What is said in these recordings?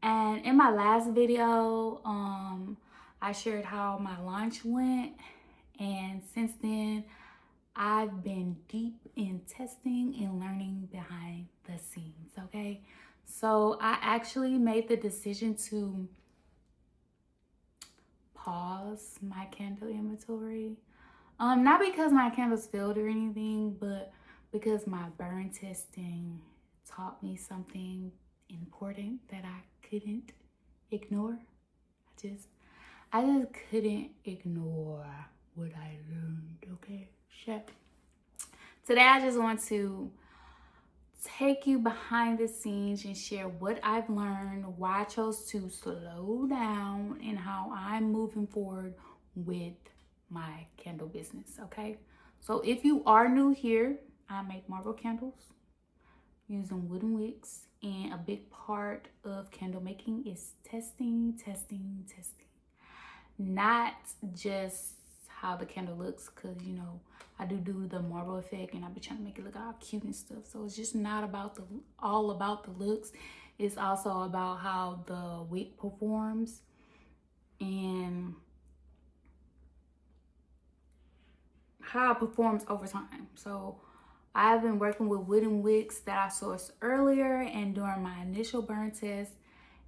And in my last video, I shared how my launch went. And since then, I've been deep in testing and learning behind the scenes, okay? So I actually made the decision to pause my candle inventory. Not because my candles failed or anything, but because my burn testing taught me something important that I couldn't ignore. I just couldn't ignore what I learned, okay? Shit. Today I just want to take you behind the scenes and share what I've learned, why I chose to slow down, and how I'm moving forward with my candle business, okay? So if you are new here, I make marble candles using wooden wicks, and a big part of candle making is testing. Not just how the candle looks, because you know I do the marble effect and I be trying to make it look all cute and stuff. So it's just not about all about the looks. It's also about how the wick performs and how it performs over time. So I've been working with wooden wicks that I sourced earlier, and during my initial burn test,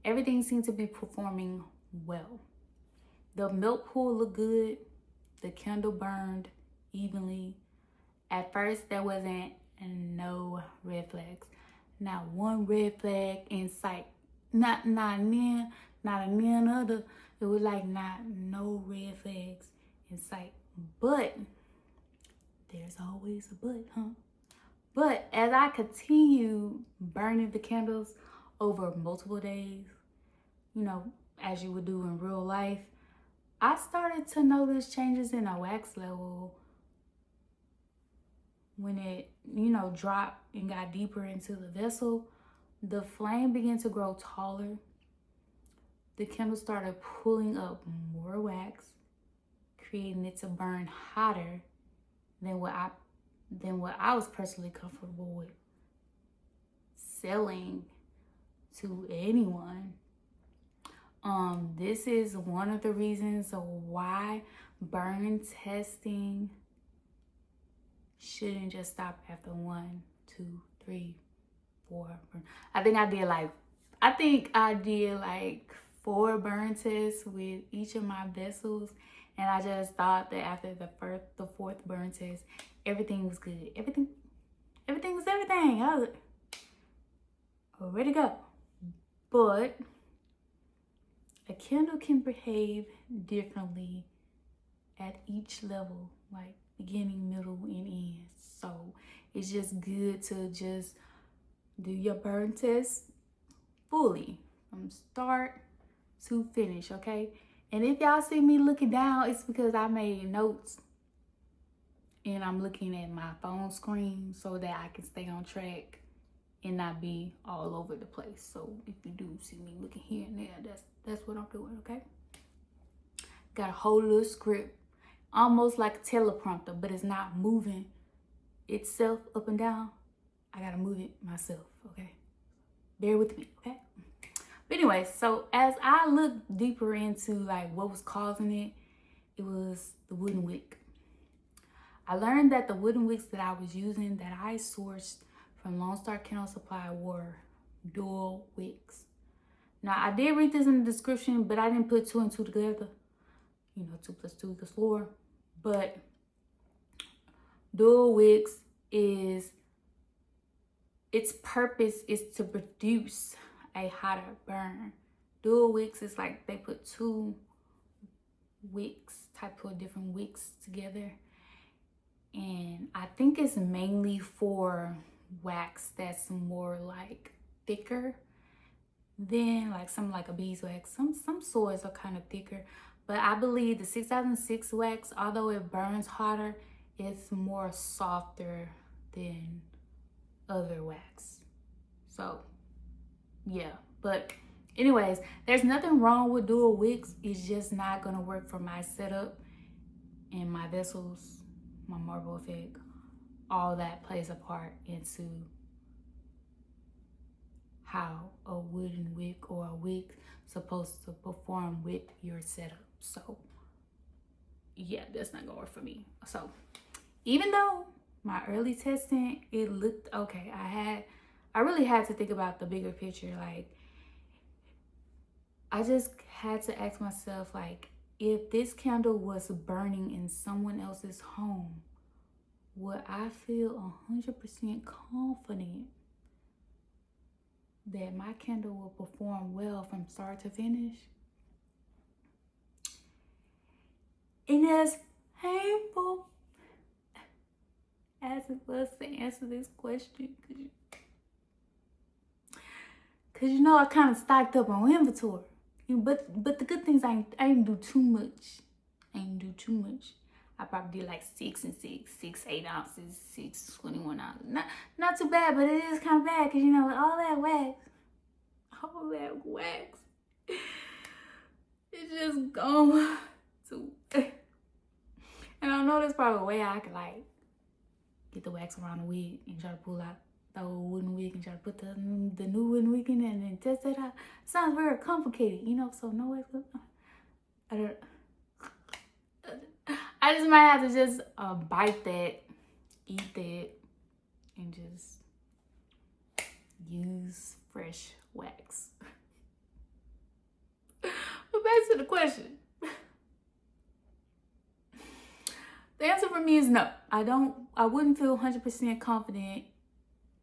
everything seemed to be performing well. The milk pool looked good. The candle burned evenly. At first, there wasn't no red flags. Not one red flag in sight. Not near, not a near another. It was like not no red flags in sight. But there's always a but, huh? But as I continue burning the candles over multiple days, you know, as you would do in real life, I started to notice changes in the wax level when it, you know, dropped and got deeper into the vessel. The flame began to grow taller. The candle started pulling up more wax, creating it to burn hotter than what I was personally comfortable with selling to anyone. This is one of the reasons why burn testing shouldn't just stop after 1, 2, 3, 4. I think I did like 4 burn tests with each of my vessels, and I just thought that after the 4th burn test, everything was good. Everything was everything. I was ready to go. But a candle can behave differently at each level, like beginning, middle, and end. So it's just good to just do your burn test fully from start to finish, okay? And if y'all see me looking down, it's because I made notes and I'm looking at my phone screen so that I can stay on track and not be all over the place. So if you do see me looking here and there, that's what I'm doing, okay? Got a whole little script, almost like a teleprompter, but it's not moving itself up and down. I gotta move it myself, okay? Bear with me, okay? But anyway, so as I looked deeper into like what was causing it, it was the wooden wick. I learned that the wooden wicks that I was using, that I sourced from Lone Star Candle Supply, were dual wicks. Now, I did read this in the description, but I didn't put 2 and 2 together. You know, 2 plus 2 equals 4. But dual wicks its purpose is to produce a hotter burn. Dual wicks is like they put 2 wicks, type of different wicks together. And I think it's mainly for wax that's more like thicker than like something like a beeswax. Some swords are kind of thicker, but I believe the 6006 wax, although it burns hotter, it's more softer than other wax. So yeah, but anyways, there's nothing wrong with dual wicks. It's just not gonna work for my setup and my vessels, my marble effect. All that plays a part into how a wooden wick or a wick supposed to perform with your setup. So yeah, that's not gonna work for me. So even though my early testing, it looked okay, I really had to think about the bigger picture. Like, I just had to ask myself, like, if this candle was burning in someone else's home, would I feel 100% confident that my candle will perform well from start to finish? And as painful as it was to answer this question, because you know I kind of stocked up on inventory. But the good things, I didn't do too much. I probably did like 6 and 6, 8 ounces, 6, 21 ounces. Not too bad, but it is kind of bad because, you know, all that wax, it's just gone to. And I know there's probably a way I could like get the wax around the wig and try to pull out the old wooden wig and try to put the new wooden wig in there and then test it out. It sounds very complicated, you know, so no way. I just might have to just bite that, eat that, and just use fresh wax. But back to the question. The answer for me is no. I wouldn't feel 100% confident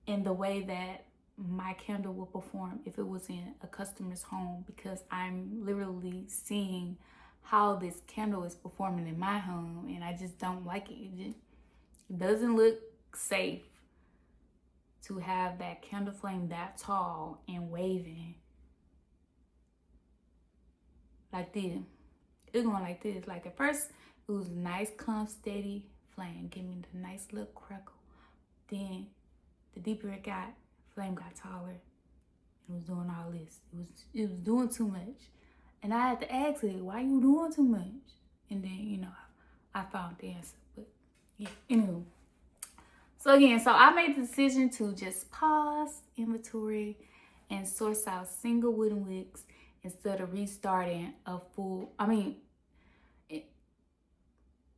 in the way that my candle will perform if it was in a customer's home, because I'm literally seeing how this candle is performing in my home, and I just don't like it. It doesn't look safe to have that candle flame that tall and waving like this. It's going like this. Like at first, it was nice, calm, steady flame. Give me the nice little crackle. Then the deeper it got, flame got taller. It was doing all this. It was doing too much. And I had to ask it, why you doing too much? And then, you know, I found the answer. But yeah, anywho. So again, so I made the decision to just pause inventory and source out single wooden wicks instead of restarting a full,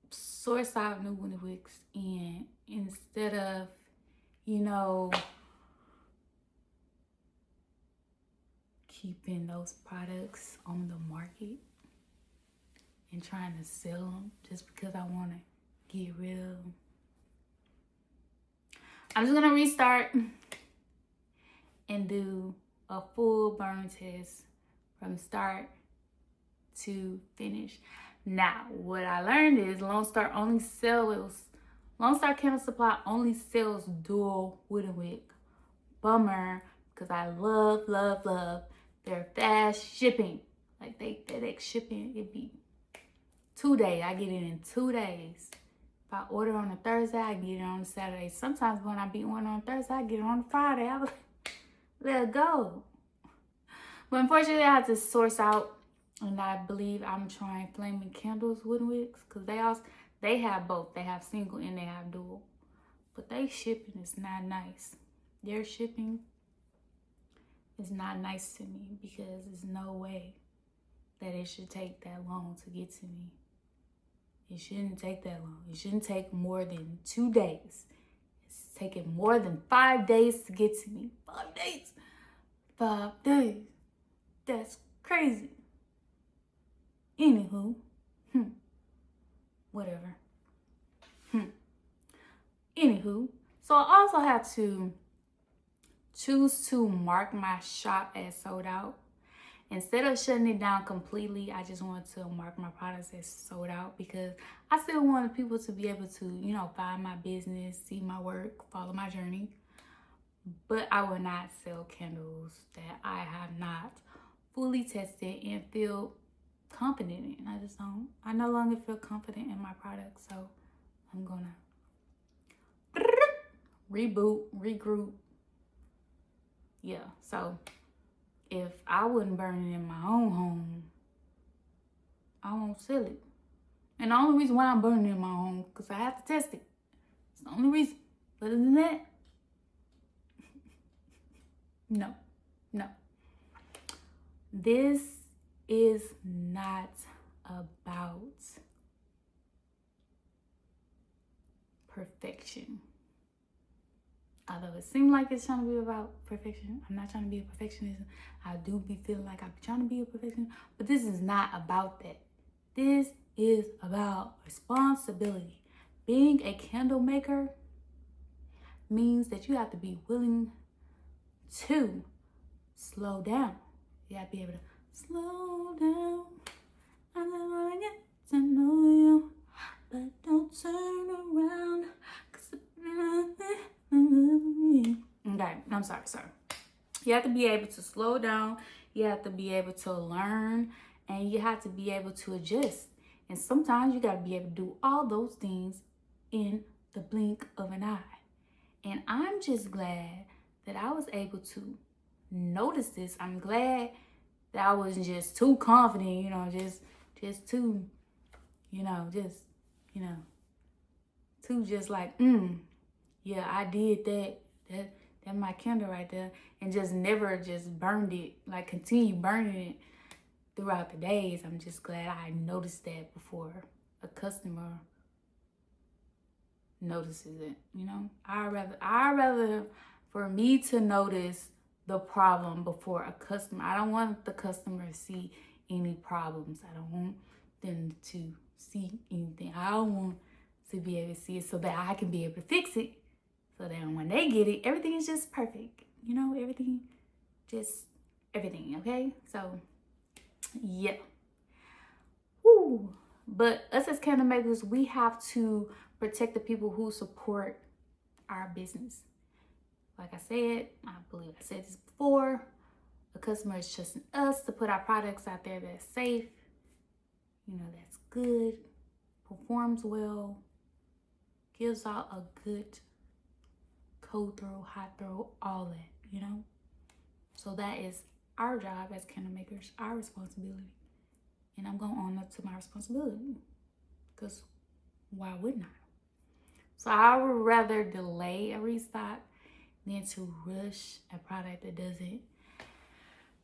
source out new wooden wicks, and instead of, you know, keeping those products on the market and trying to sell them just because I want to get rid of them. I'm just going to restart and do a full burn test from start to finish. Now, what I learned is Lone Star Candle Supply only sells dual wooden wick. Bummer, because I love their fast shipping. Like they FedEx shipping, it'd be 2 days. I get it in 2 days. If I order on a Thursday, I get it on a Saturday. Sometimes when I be ordering on Thursday, I get it on a Friday. I was like, let it go. But unfortunately, I had to source out, and I believe I'm trying Flaming Candles wooden wicks, because they have both. They have single and they have dual. But they shipping is not nice. Their shipping is not nice to me, because there's no way that it should take that long to get to me. It shouldn't take that long. It shouldn't take more than 2 days. It's taking more than 5 days to get to me. 5 days. 5 days. That's crazy. Anywho. Whatever. Anywho. So I also had to choose to mark my shop as sold out. Instead of shutting it down completely, I just wanted to mark my products as sold out, because I still wanted people to be able to, you know, find my business, see my work, follow my journey. But I will not sell candles that I have not fully tested and feel confident in. I no longer feel confident in my product. So I'm gonna reboot, regroup. Yeah, so if I wouldn't burn it in my own home, I won't sell it. And the only reason why I'm burning it in my home, because I have to test it. It's the only reason. Other than that, no. this is not about perfection. Although it seems like it's trying to be about perfection, I'm not trying to be a perfectionist. I do be feeling like I'm trying to be a perfectionist, but this is not about that. This is about responsibility. Being a candle maker means that you have to be willing to slow down. You have to be able to slow down. I never get to know you, but don't turn around. Okay, I'm sorry. You have to be able to slow down. You have to be able to learn, and you have to be able to adjust. And sometimes you got to be able to do all those things in the blink of an eye. And I'm just glad that I was able to notice this. I'm glad that I wasn't just too confident, just too, too just like, yeah, I did that. That my candle right there, and just never just burned it, like continue burning it throughout the days. I'm just glad I noticed that before a customer notices it. I rather for me to notice the problem before a customer. I don't want the customer to see any problems. I don't want them to see anything. I want to be able to see it so that I can be able to fix it. So then when they get it, everything is just perfect. Everything, okay? So, yeah. Woo. But us as candle makers, we have to protect the people who support our business. Like I said, I believe I said this before, the customer is trusting us to put our products out there that's safe, that's good, performs well, gives out a good cold throw, hot throw, all that, So that is our job as candle makers, our responsibility. And I'm going to own up to my responsibility, because why wouldn't I? So I would rather delay a restock than to rush a product that doesn't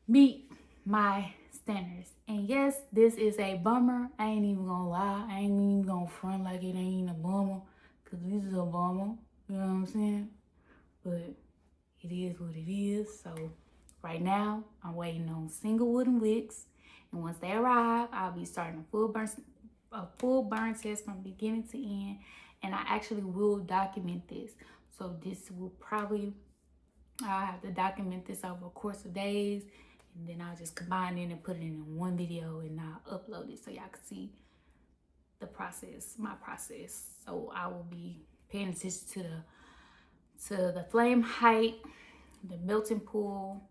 meet my standards. And yes, this is a bummer. I ain't even gonna lie. I ain't even gonna front like it ain't a bummer, because this is a bummer. You know what I'm saying? But it is what it is. So right now, I'm waiting on single wooden wicks. And once they arrive, I'll be starting a full burn test from beginning to end. And I actually will document this. So this will I'll have to document this over a course of days. And then I'll just combine it and put it in one video, and I'll upload it so y'all can see the process, my process. So I will be paying attention to the flame height, the melting pool,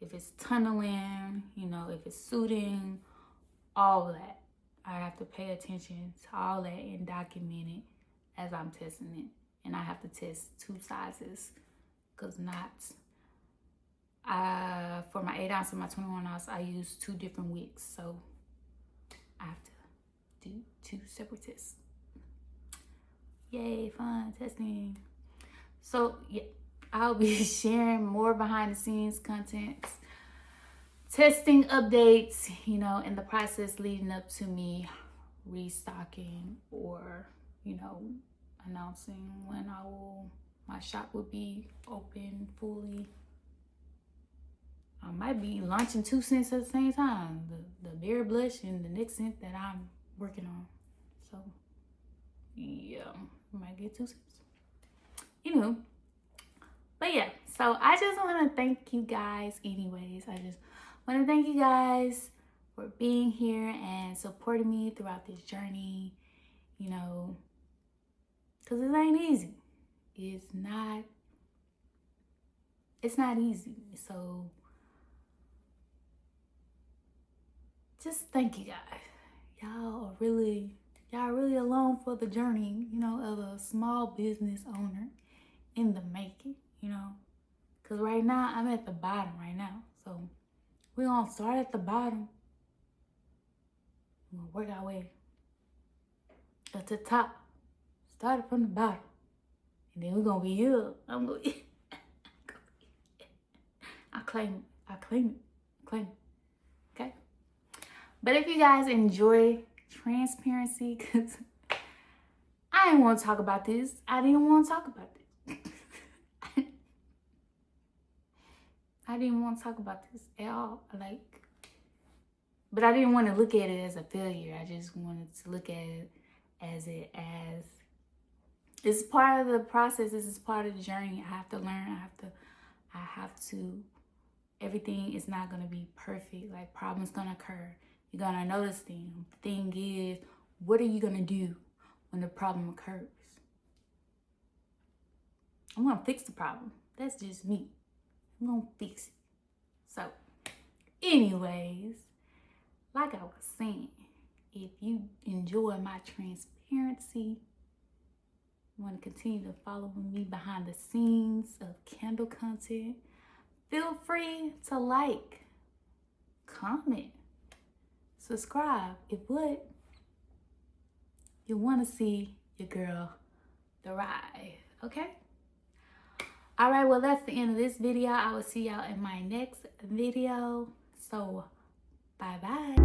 if it's tunneling, if it's suiting, all that. I have to pay attention to all that and document it as I'm testing it. And I have to test 2 sizes, because for my 8 ounce and my 21 ounce, I use 2 different wicks. So I have to do 2 separate tests. Yay, fun testing. So yeah, I'll be sharing more behind the scenes content, testing updates, in the process leading up to me restocking or, announcing when my shop will be open fully. I might be launching 2 scents at the same time, the berry blush and the next scent that I'm working on. So yeah, I might get 2 scents. But yeah, so I just want to thank you guys anyways. I just want to thank you guys for being here and supporting me throughout this journey, because it ain't easy. It's not easy. So just thank you guys. Y'all really along for the journey, of a small business owner in the making, because right now I'm at the bottom right now. So we're going to start at the bottom. We're going to work our way up to the top. Started from the bottom. And then we're going to be up. I'm going to I claim it. But if you guys enjoy transparency, because I didn't want to talk about this. I didn't want to talk about this. I didn't want to talk about this at all. Like, but I didn't want to look at it as a failure. I just wanted to look at it as it's part of the process. This is part of the journey. I have to learn. I have to, everything is not going to be perfect. Like, problems going to occur. You're going to notice them. The thing is, what are you going to do when the problem occurs? I'm going to fix the problem. That's just me. I'm going to fix it. So, anyways, like I was saying, if you enjoy my transparency, you want to continue to follow me behind the scenes of candle content, feel free to like, comment, subscribe if what you want to see your girl thrive, okay? All right, well, that's the end of this video. I will see y'all in my next video. So, bye-bye.